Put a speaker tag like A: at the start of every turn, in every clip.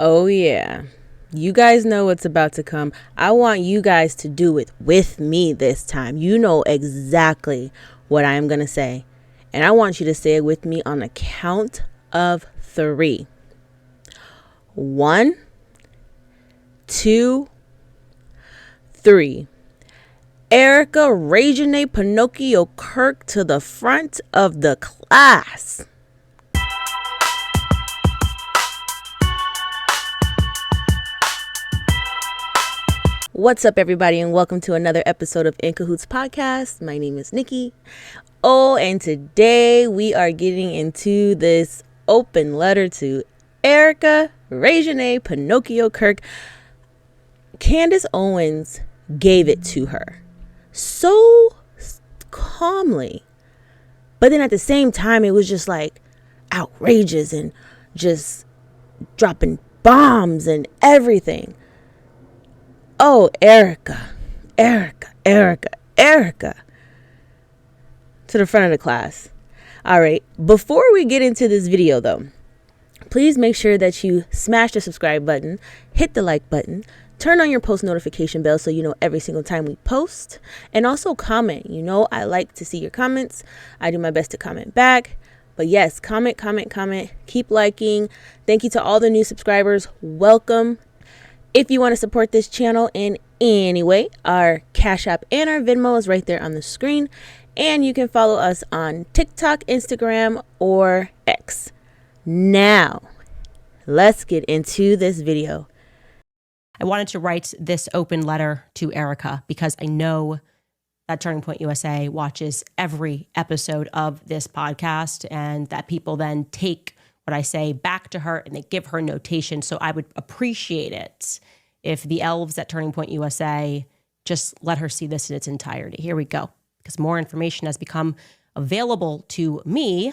A: Oh, yeah. You guys know what's about to come. I want you guys to do it with me this time. You know exactly what I'm going to say. And I want you to say it with me on the count of 3. 1, 2, 3. Erika Pinocchio Kirk to the front of the class. What's up, everybody, and welcome to another episode of In Cahoots Podcast. My name is Nikki. Oh, and today we are getting into this open letter to Erika Pinocchio Kirk. Candace Owens gave it to her so calmly, but then at the same time, it was just like outrageous and just dropping bombs and everything. Oh, Erika. To the front of the class. All right. Before we get into this video, though, please make sure that you smash the subscribe button, hit the like button, turn on your post notification bell so you know every single time we post, and also comment. You know, I like to see your comments. I do my best to comment back. But yes, comment. Keep liking. Thank you to all the new subscribers. Welcome. If you want to support this channel in any way, our Cash App and our Venmo is right there on the screen. And you can follow us on TikTok, Instagram, or X. Now, let's get into this video.
B: I wanted to write this open letter to Erika because I know that Turning Point USA watches every episode of this podcast and that people then take what I say back to her and they give her notation. So I would appreciate it if the elves at Turning Point USA just let her see this in its entirety. Here we go. Because more information has become available to me.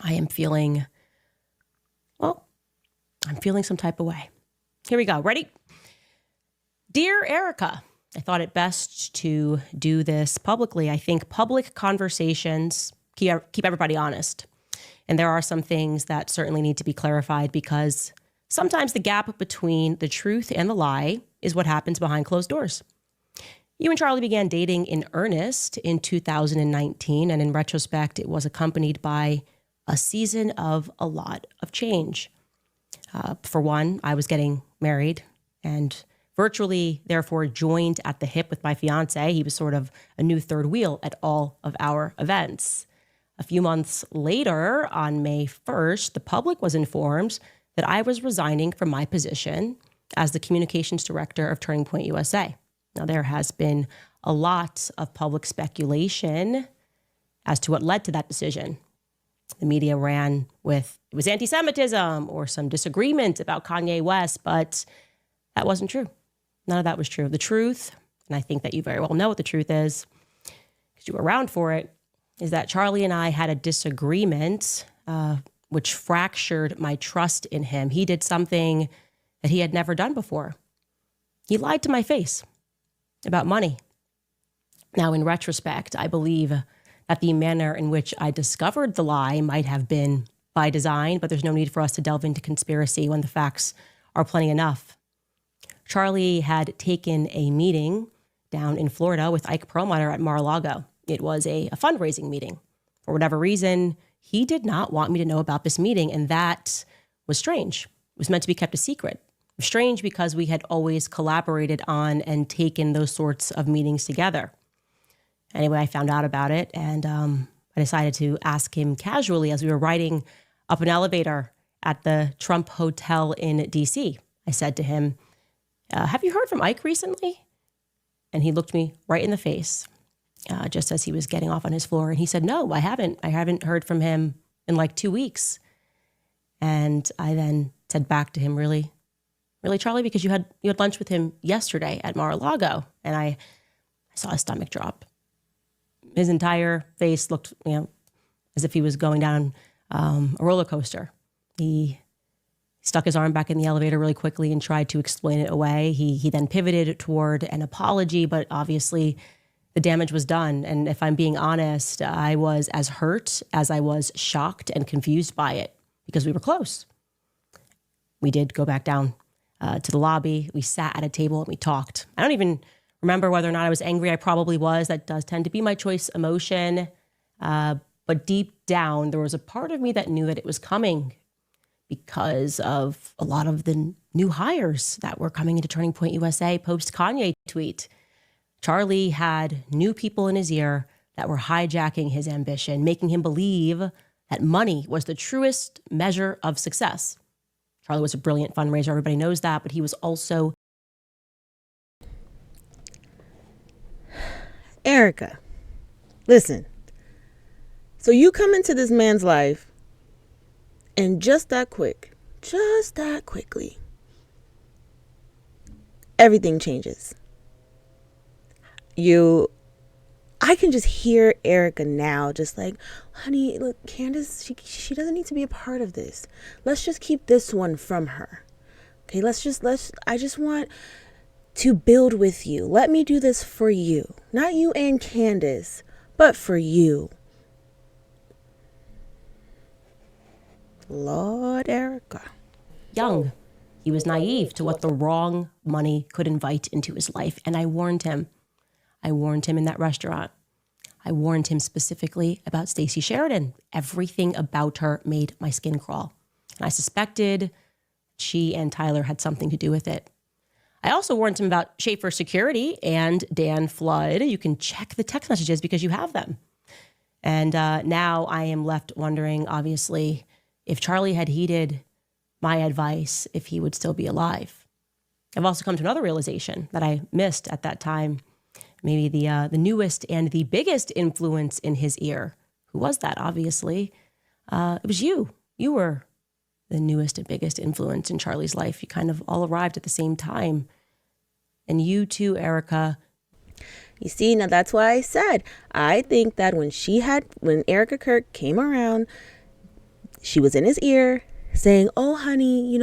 B: I am feeling, I'm feeling some type of way. Here we go. Ready? Dear Erika, I thought it best to do this publicly. I think public conversations keep everybody honest. And there are some things that certainly need to be clarified because sometimes the gap between the truth and the lie is what happens behind closed doors. You and Charlie began dating in earnest in 2019, and in retrospect, it was accompanied by a season of a lot of change. For one, I was getting married and virtually, therefore, joined at the hip with my fiance. He was sort of a new third wheel at all of our events. A few months later, on May 1st, the public was informed that I was resigning from my position as the communications director of Turning Point USA. Now, there has been a lot of public speculation as to what led to that decision. The media ran with it was anti-Semitism or some disagreement about Kanye West, but that wasn't true. None of that was true. The truth, and I think that you very well know what the truth is, because you were around for it, is that Charlie and I had a disagreement which fractured my trust in him. He did something that he had never done before. He lied to my face about money. Now, in retrospect, I believe that the manner in which I discovered the lie might have been by design, but there's no need for us to delve into conspiracy when the facts are plenty enough. Charlie had taken a meeting down in Florida with Ike Perlmutter at Mar-a-Lago. It was a fundraising meeting. For whatever reason, he did not want me to know about this meeting, and that was strange. It was meant to be kept a secret. It was strange because we had always collaborated on and taken those sorts of meetings together. Anyway, I found out about it, and I decided to ask him casually as we were riding up an elevator at the Trump Hotel in D.C. I said to him, have you heard from Ike recently? And he looked me right in the face. Just as he was getting off on his floor. And he said, no, I haven't. I haven't heard from him in like 2 weeks. And I then said back to him, really, Charlie, because you had lunch with him yesterday at Mar-a-Lago. And I saw his stomach drop. His entire face looked, as if he was going down a roller coaster. He stuck his arm back in the elevator really quickly and tried to explain it away. He then pivoted toward an apology, but obviously the damage was done. And if I'm being honest, I was as hurt as I was shocked and confused by it because we were close. we did go back down to the lobby. We sat at a table and we talked. I don't even remember whether or not I was angry. I probably was. That does tend to be my choice emotion. But deep down, there was a part of me that knew that it was coming because of a lot of the new hires that were coming into Turning Point USA post Kanye tweet. Charlie had new people in his ear that were hijacking his ambition, making him believe that money was the truest measure of success. Charlie was a brilliant fundraiser. Everybody knows that, but he was also...
A: Erika, listen. So you come into this man's life, and just that quickly, everything changes. I can just hear Erika now, just like, honey, look, Candace, she doesn't need to be a part of this. Let's just keep this one from her. Okay, I just want to build with you. Let me do this for you. Not you and Candace, but for you. Lord, Erika.
B: Young. He was naive to what the wrong money could invite into his life. And I warned him. I warned him in that restaurant. I warned him specifically about Stacy Sheridan. Everything about her made my skin crawl. And I suspected she and Tyler had something to do with it. I also warned him about Schaefer Security and Dan Flood. You can check the text messages because you have them. And now I am left wondering, obviously, if Charlie had heeded my advice, if he would still be alive. I've also come to another realization that I missed at that time. Maybe the newest and the biggest influence in his ear. Who was that, obviously? It was you. You were the newest and biggest influence in Charlie's life. You kind of all arrived at the same time. And you too, Erika.
A: You see, now that's why I said, I think that when Erika Kirk came around, she was in his ear saying, oh, honey,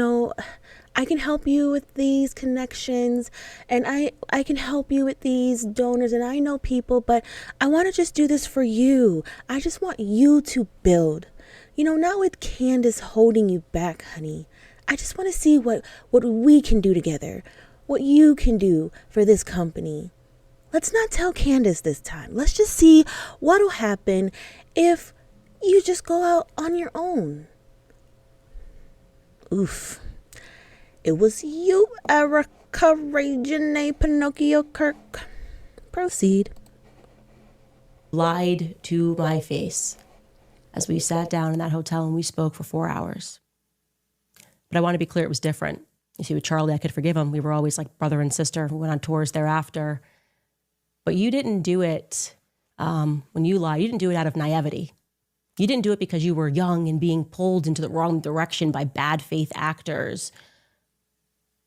A: I can help you with these connections and I can help you with these donors and I know people, but I want to just do this for you. I just want you to build, not with Candace holding you back, honey. I just want to see what we can do together, what you can do for this company. Let's not tell Candace this time. Let's just see what'll happen if you just go out on your own. Oof. It was you, Erika Regine Pinocchio Kirk. Proceed.
B: Lied to my face as we sat down in that hotel and we spoke for 4 hours. But I want to be clear, it was different. You see, with Charlie, I could forgive him. We were always like brother and sister. We went on tours thereafter. But you didn't do it, when you lied, you didn't do it out of naivety. You didn't do it because you were young and being pulled into the wrong direction by bad faith actors.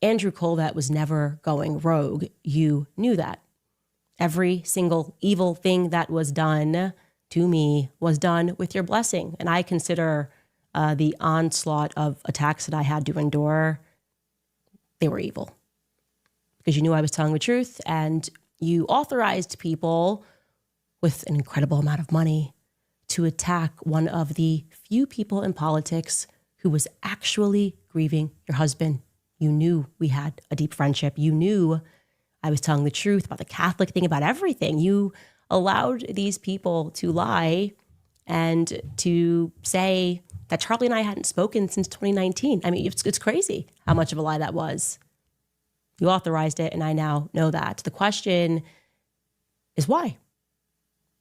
B: Andrew Colvett was never going rogue. You knew that. Every single evil thing that was done to me was done with your blessing. And I consider the onslaught of attacks that I had to endure, they were evil. Because you knew I was telling the truth and you authorized people with an incredible amount of money to attack one of the few people in politics who was actually grieving your husband. You knew we had a deep friendship. You knew I was telling the truth about the Catholic thing, about everything. You allowed these people to lie and to say that Charlie and I hadn't spoken since 2019. I mean, it's crazy how much of a lie that was. You authorized it, and I now know that. The question is why?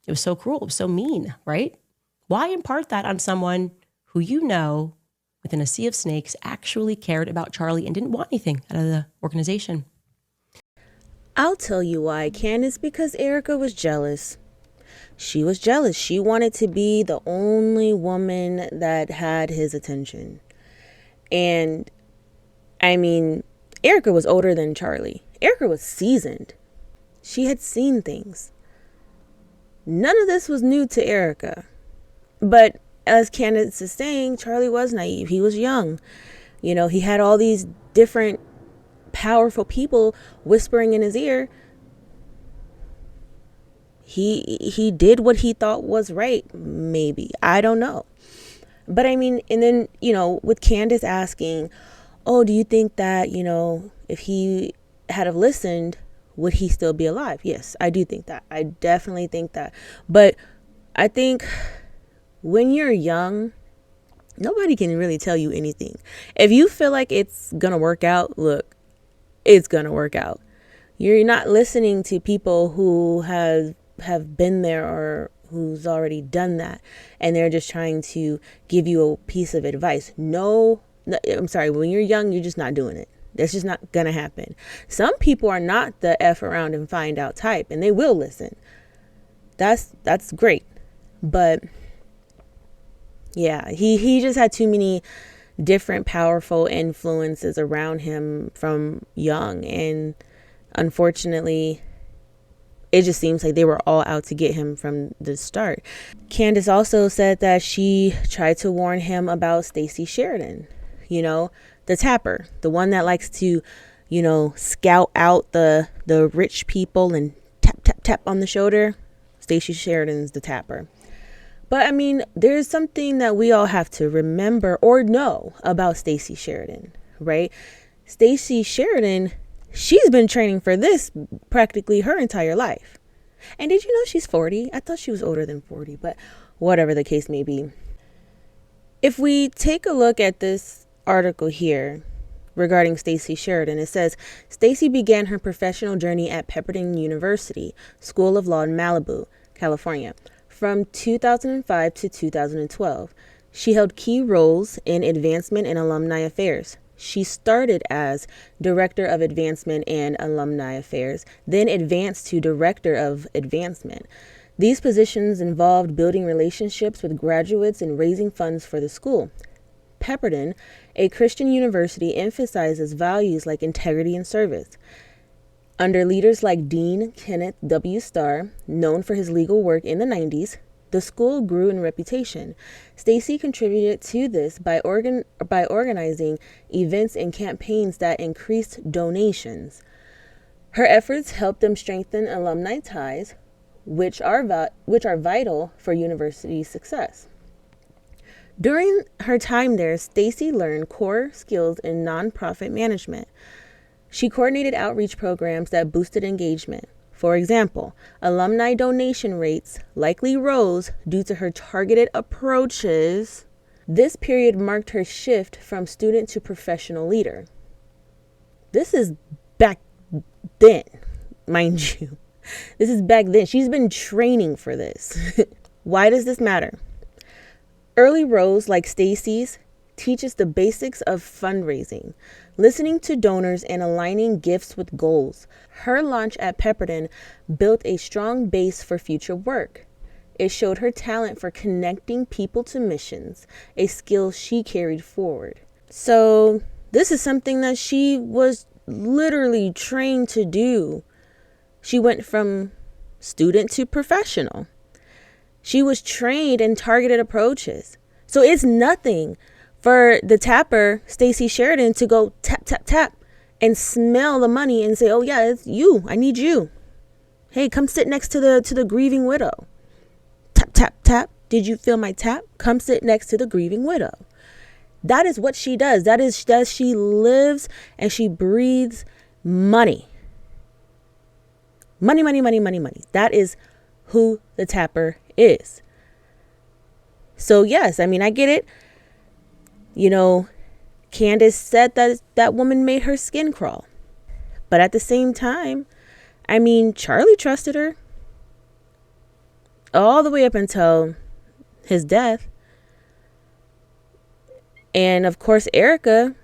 B: It was so cruel. It was so mean, right? Why impart that on someone who you know within a sea of snakes actually cared about Charlie and didn't want anything out of the organization?
A: I'll tell you why, Candace, because Erika was jealous. She was jealous. She wanted to be the only woman that had his attention. And, I mean, Erika was older than Charlie. Erika was seasoned. She had seen things. None of this was new to Erika. But as Candace is saying, Charlie was naive. He was young. He had all these different powerful people whispering in his ear. He did what he thought was right, maybe. I don't know. But I mean, and then, with Candace asking, oh, do you think that, if he had have listened, would he still be alive? Yes, I do think that. I definitely think that. But I think when you're young, nobody can really tell you anything. If you feel like it's going to work out, look, it's going to work out. You're not listening to people who have been there or who's already done that, and they're just trying to give you a piece of advice. No, I'm sorry. When you're young, you're just not doing it. That's just not going to happen. Some people are not the F around and find out type, and they will listen. That's great. But yeah, he just had too many different powerful influences around him from young. And unfortunately, it just seems like they were all out to get him from the start. Candace also said that she tried to warn him about Stacy Sheridan, the tapper, the one that likes to, scout out the rich people and tap, tap, tap on the shoulder. Stacy Sheridan's the tapper. But I mean, there's something that we all have to remember or know about Stacy Sheridan, right? Stacy Sheridan, she's been training for this practically her entire life. And did you know she's 40? I thought she was older than 40, but whatever the case may be. If we take a look at this article here regarding Stacy Sheridan, it says, Stacy began her professional journey at Pepperdine University School of Law in Malibu, California. From 2005 to 2012, she held key roles in advancement and alumni affairs. She started as Director of Advancement and Alumni Affairs, then advanced to Director of Advancement. These positions involved building relationships with graduates and raising funds for the school. Pepperdine, a Christian university, emphasizes values like integrity and service. Under leaders like Dean Kenneth W. Starr, known for his legal work in the 90s, the school grew in reputation. Stacy contributed to this by organizing events and campaigns that increased donations. Her efforts helped them strengthen alumni ties, which are vital for university success. During her time there, Stacy learned core skills in nonprofit management. She coordinated outreach programs that boosted engagement. For example, alumni donation rates likely rose due to her targeted approaches. This period marked her shift from student to professional leader. This is back then, mind you. This is back then. She's been training for this. Why does this matter? Early roles like Stacy's teaches the basics of fundraising, listening to donors and aligning gifts with goals. Her launch at Pepperdine built a strong base for future work. It showed her talent for connecting people to missions, a skill she carried forward. So this is something that she was literally trained to do. She went from student to professional. She was trained in targeted approaches. So it's nothing for the tapper, Stacy Sheridan, to go tap, tap, tap and smell the money and say, oh yeah, it's you. I need you. Hey, come sit next to the grieving widow. Tap, tap, tap. Did you feel my tap? Come sit next to the grieving widow. That is what she does. She lives and she breathes money. Money, money, money, money, money. That is who the tapper is. So yes, I mean, I get it. Candace said that woman made her skin crawl. But at the same time, I mean, Charlie trusted her all the way up until his death. And of course, Erika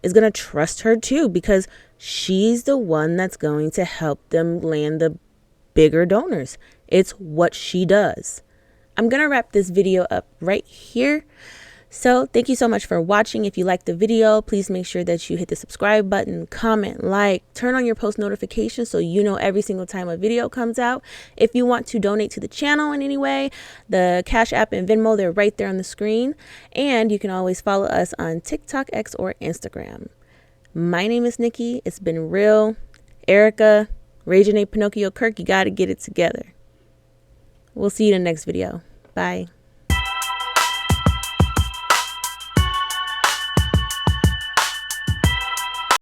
A: is going to trust her too, because she's the one that's going to help them land the bigger donors. It's what she does. I'm going to wrap this video up right here. So thank you so much for watching. If you liked the video, please make sure that you hit the subscribe button, comment, like, turn on your post notifications so you know every single time a video comes out. If you want to donate to the channel in any way, the Cash App and Venmo, they're right there on the screen. And you can always follow us on TikTok, X, or Instagram. My name is Nikki. It's been real. Erika, Resignate Pinocchio Kirk, you got to get it together. We'll see you in the next video. Bye.